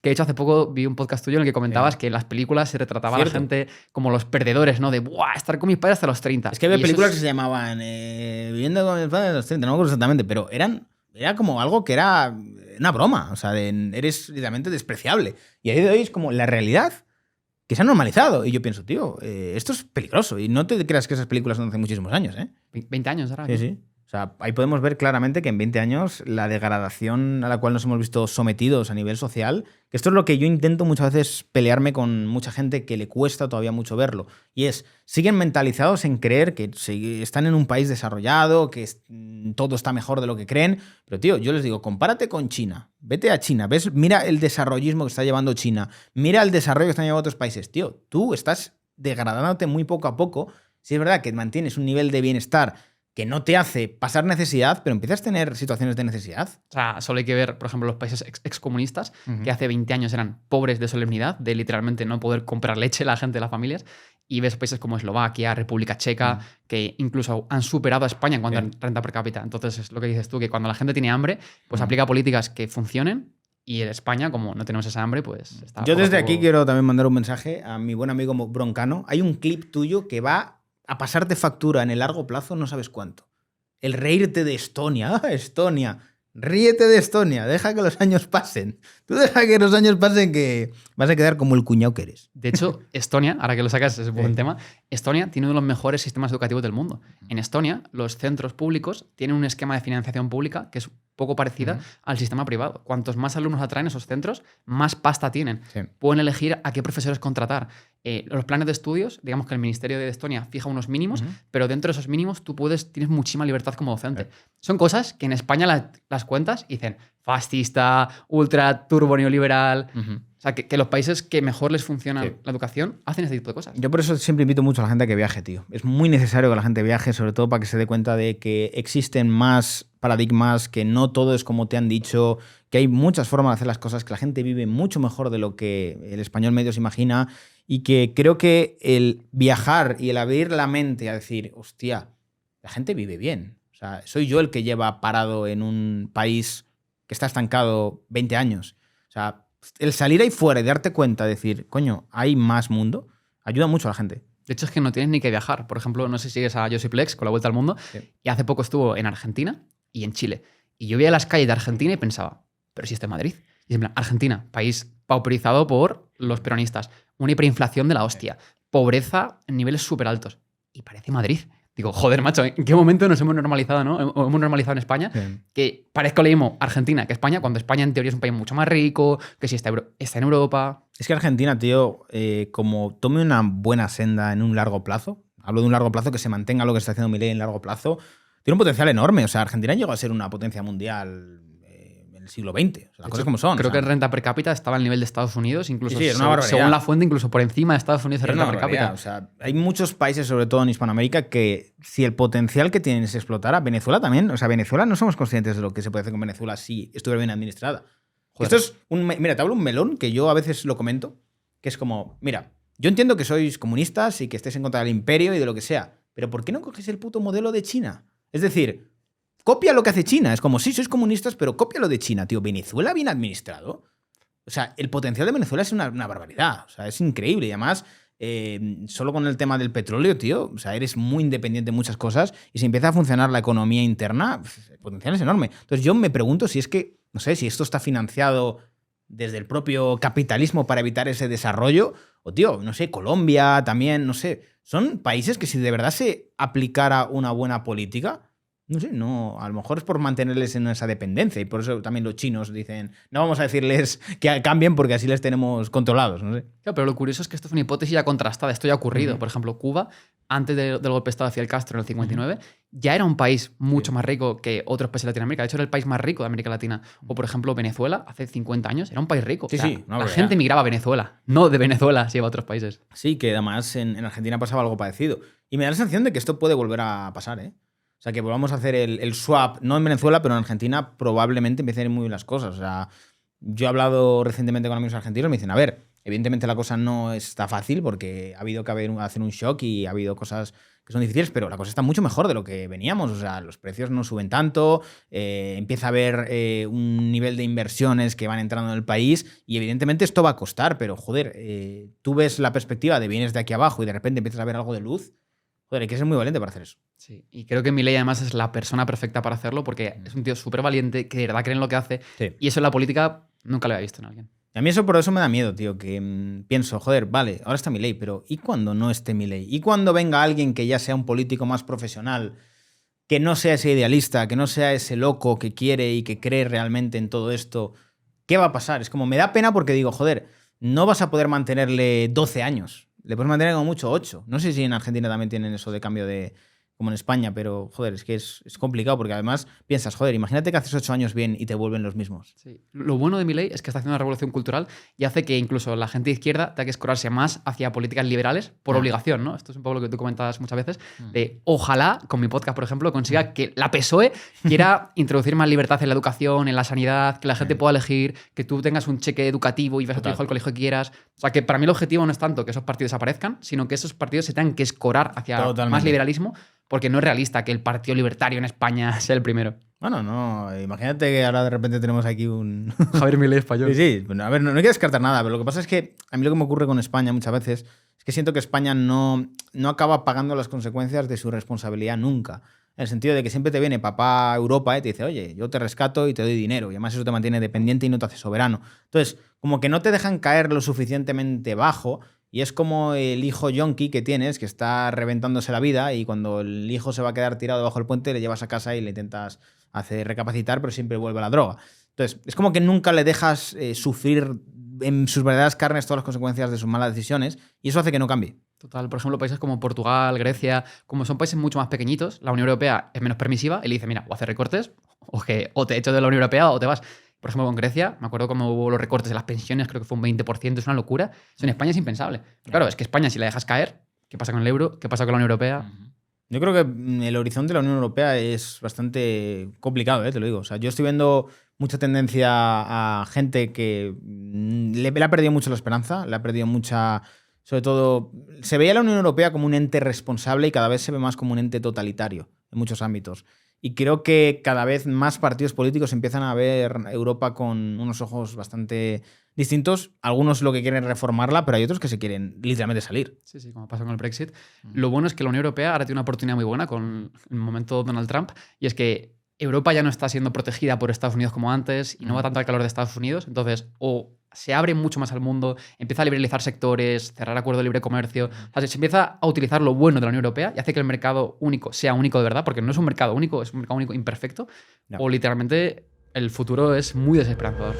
Que de hecho hace poco vi un podcast tuyo en el que comentabas que en las películas se retrataba a la gente como los perdedores, ¿no? De, ¡buah! Estar con mis padres hasta los 30. Es que había películas que se llamaban Viviendo con mis padres hasta los 30, no me acuerdo exactamente, pero era como algo que era una broma. O sea, eres literalmente despreciable. Y a día de hoy es como la realidad que se ha normalizado. Y yo pienso, tío, esto es peligroso. Y no te creas que esas películas son hace muchísimos años, ¿eh? 20 años ahora. Sí, sí. O sea, ahí podemos ver claramente que en 20 años la degradación a la cual nos hemos visto sometidos a nivel social, que esto es lo que yo intento muchas veces pelearme con mucha gente que le cuesta todavía mucho verlo, y es, siguen mentalizados en creer que están en un país desarrollado, que todo está mejor de lo que creen, pero tío, yo les digo, compárate con China, vete a China, mira el desarrollismo que está llevando China, mira el desarrollo que están llevando otros países, tío, tú estás degradándote muy poco a poco. Si es verdad que mantienes un nivel de bienestar que no te hace pasar necesidad, pero empiezas a tener situaciones de necesidad. O sea, solo hay que ver, por ejemplo, los países excomunistas, que hace 20 años eran pobres de solemnidad, de literalmente no poder comprar leche la gente de las familias, y ves países como Eslovaquia, República Checa, que incluso han superado a España en cuanto a renta per cápita. Entonces, es lo que dices tú, que cuando la gente tiene hambre, pues aplica políticas que funcionen, y en España, como no tenemos esa hambre, pues está... Yo desde aquí quiero también mandar un mensaje a mi buen amigo Broncano. Hay un clip tuyo que va a pasarte factura en el largo plazo, no sabes cuánto. El reírte de Estonia. ¡Ah, Estonia! Ríete de Estonia. Deja que los años pasen. Tú deja que los años pasen, que vas a quedar como el cuñado que eres. De hecho, Estonia, ahora que lo sacas, es un buen tema, Estonia tiene uno de los mejores sistemas educativos del mundo. En Estonia, los centros públicos tienen un esquema de financiación pública que es poco parecida al sistema privado. Cuantos más alumnos atraen esos centros, más pasta tienen. Sí. Pueden elegir a qué profesores contratar. Los planes de estudios, digamos que el Ministerio de Estonia fija unos mínimos, pero dentro de esos mínimos tú tienes muchísima libertad como docente. Son cosas que en España las cuentas y dicen fascista, ultra turbo neoliberal. O sea, que los países que mejor les funciona la educación hacen este tipo de cosas. Yo por eso siempre invito mucho a la gente a que viaje, tío. Es muy necesario que la gente viaje, sobre todo para que se dé cuenta de que existen más paradigmas, que no todo es como te han dicho, que hay muchas formas de hacer las cosas, que la gente vive mucho mejor de lo que el español medio se imagina, y que creo que el viajar y el abrir la mente a decir, hostia, la gente vive bien. O sea, soy yo el que lleva parado en un país que está estancado 20 años. O sea, el salir ahí fuera y darte cuenta de decir, coño, hay más mundo, ayuda mucho a la gente. De hecho, es que no tienes ni que viajar. Por ejemplo, no sé si sigues a Josiplex con la Vuelta al Mundo, y hace poco estuvo en Argentina y en Chile. Y yo veía las calles de Argentina y pensaba, pero si está en Madrid. Y en plan, Argentina, país pauperizado por los peronistas, una hiperinflación de la hostia, pobreza en niveles súper altos. Y parece Madrid. Digo, joder, macho, ¿en qué momento nos hemos normalizado, no? O hemos normalizado en España que parezca lo mismo Argentina que España, cuando España en teoría es un país mucho más rico, que si está en Europa. Es que Argentina, tío, como tome una buena senda en un largo plazo, hablo de un largo plazo que se mantenga lo que está haciendo Milei en largo plazo, tiene un potencial enorme. O sea, Argentina llegó a ser una potencia mundial en el siglo XX. O sea, las cosas como son. Creo que en renta per cápita estaba al nivel de Estados Unidos, incluso sí, era una según la fuente, incluso por encima de Estados Unidos de renta per cápita. O sea, hay muchos países, sobre todo en Hispanoamérica, que si el potencial que tienen se explotara, Venezuela también. O sea, Venezuela no somos conscientes de lo que se puede hacer con Venezuela si estuviera bien administrada. Joder. Esto es mira, te hablo un melón que yo a veces lo comento, que es como, mira, yo entiendo que sois comunistas y que estéis en contra del imperio y de lo que sea, pero ¿por qué no cogéis el puto modelo de China? Es decir, copia lo que hace China. Es como, sí, sois comunistas, pero copia lo de China, tío. ¿Venezuela bien administrado? O sea, el potencial de Venezuela es una barbaridad. O sea, es increíble. Y además, solo con el tema del petróleo, tío, o sea, eres muy independiente en muchas cosas, y si empieza a funcionar la economía interna, el potencial es enorme. Entonces yo me pregunto si es que, no sé, si esto está financiado desde el propio capitalismo para evitar ese desarrollo, o tío, no sé, Colombia también, no sé. Son países que si de verdad se aplicara una buena política, no sé, no, a lo mejor es por mantenerles en esa dependencia, y por eso también los chinos dicen, no vamos a decirles que cambien porque así les tenemos controlados, no sé. Claro, pero lo curioso es que esto es una hipótesis ya contrastada, esto ya ha ocurrido. Por ejemplo, Cuba, antes del golpe de Estado hacia el Castro en el 59, ya era un país mucho más rico que otros países de Latinoamérica. De hecho, era el país más rico de América Latina. O, por ejemplo, Venezuela, hace 50 años, era un país rico. Sí, o sea, sí, la gente migraba a Venezuela, no de Venezuela se iba a otros países. Sí, que además en Argentina pasaba algo parecido. Y me da la sensación de que esto puede volver a pasar, ¿eh? O sea, que volvamos a hacer el swap, no en Venezuela, pero en Argentina probablemente empiecen a ir muy bien las cosas. O sea, yo he hablado recientemente con amigos argentinos y me dicen, a ver, Evidentemente la cosa no está fácil porque ha habido que hacer un shock y ha habido cosas que son difíciles, pero la cosa está mucho mejor de lo que veníamos. O sea, los precios no suben tanto, empieza a haber un nivel de inversiones que van entrando en el país y evidentemente esto va a costar, pero joder, tú ves la perspectiva de vienes de aquí abajo y de repente empiezas a ver algo de luz. Joder, hay que ser muy valiente para hacer eso. Sí, y creo que Milei además es la persona perfecta para hacerlo porque es un tío súper valiente, que de verdad cree en lo que hace. Sí. Y eso en la política nunca lo había visto en alguien. Y a mí eso por eso me da miedo, tío, que pienso, joder, vale, ahora está Milei, pero ¿y cuando no esté Milei? ¿Y cuando venga alguien que ya sea un político más profesional, que no sea ese idealista, que no sea ese loco que quiere y que cree realmente en todo esto? ¿Qué va a pasar? Es como, me da pena porque digo, joder, no vas a poder mantenerle 12 años. Le puedes mantener como mucho 8. No sé si en Argentina también tienen eso de cambio de... como en España, pero joder, es que es complicado porque además piensas, joder, imagínate que haces 8 años bien y te vuelven los mismos. Sí. Lo bueno de Milei es que está haciendo una revolución cultural y hace que incluso la gente de izquierda tenga que escorarse más hacia políticas liberales por obligación, ¿no? Esto es un poco lo que tú comentabas muchas veces, de ojalá, con mi podcast, por ejemplo, consiga que la PSOE quiera introducir más libertad en la educación, en la sanidad, que la gente pueda elegir, que tú tengas un cheque educativo y vas a tu hijo al colegio que quieras. O sea, que para mí el objetivo no es tanto que esos partidos aparezcan, sino que esos partidos se tengan que escorar hacia más liberalismo, porque no es realista que el Partido Libertario en España sea el primero. Bueno, no, imagínate que ahora de repente tenemos aquí un... Javier Milei español. Sí, bueno, a ver, no hay que descartar nada, pero lo que pasa es que a mí lo que me ocurre con España muchas veces es que siento que España no acaba pagando las consecuencias de su responsabilidad nunca. En el sentido de que siempre te viene papá a Europa y te dice, oye, yo te rescato y te doy dinero. Y además eso te mantiene dependiente y no te hace soberano. Entonces, como que no te dejan caer lo suficientemente bajo. Y es como el hijo yonki que tienes, que está reventándose la vida y cuando el hijo se va a quedar tirado bajo el puente, le llevas a casa y le intentas hacer recapacitar, pero siempre vuelve a la droga. Entonces, es como que nunca le dejas sufrir en sus verdaderas carnes todas las consecuencias de sus malas decisiones y eso hace que no cambie. Total, por ejemplo, países como Portugal, Grecia, como son países mucho más pequeñitos, la Unión Europea es menos permisiva y le dice, mira, o haces recortes o te echo de la Unión Europea o te vas. Por ejemplo, con Grecia, me acuerdo cuando hubo los recortes de las pensiones, creo que fue un 20%, es una locura. Eso en España es impensable. Pero claro, es que España, si la dejas caer, ¿qué pasa con el euro? ¿Qué pasa con la Unión Europea? Yo creo que el horizonte de la Unión Europea es bastante complicado, te lo digo. O sea, yo estoy viendo mucha tendencia a gente que le ha perdido mucho la esperanza, le ha perdido mucha... Sobre todo, se veía la Unión Europea como un ente responsable y cada vez se ve más como un ente totalitario en muchos ámbitos. Y creo que cada vez más partidos políticos empiezan a ver Europa con unos ojos bastante distintos. Algunos lo que quieren es reformarla, pero hay otros que se quieren literalmente salir. Sí, sí, como pasa con el Brexit. Lo bueno es que la Unión Europea ahora tiene una oportunidad muy buena con el momento Donald Trump, y es que Europa ya no está siendo protegida por Estados Unidos como antes y no va tanto al calor de Estados Unidos. Entonces, o se abre mucho más al mundo, empieza a liberalizar sectores, cerrar acuerdos de libre comercio. O sea, se empieza a utilizar lo bueno de la Unión Europea y hace que el mercado único sea único de verdad, porque no es un mercado único, es un mercado único imperfecto. No. O literalmente el futuro es muy desesperanzador.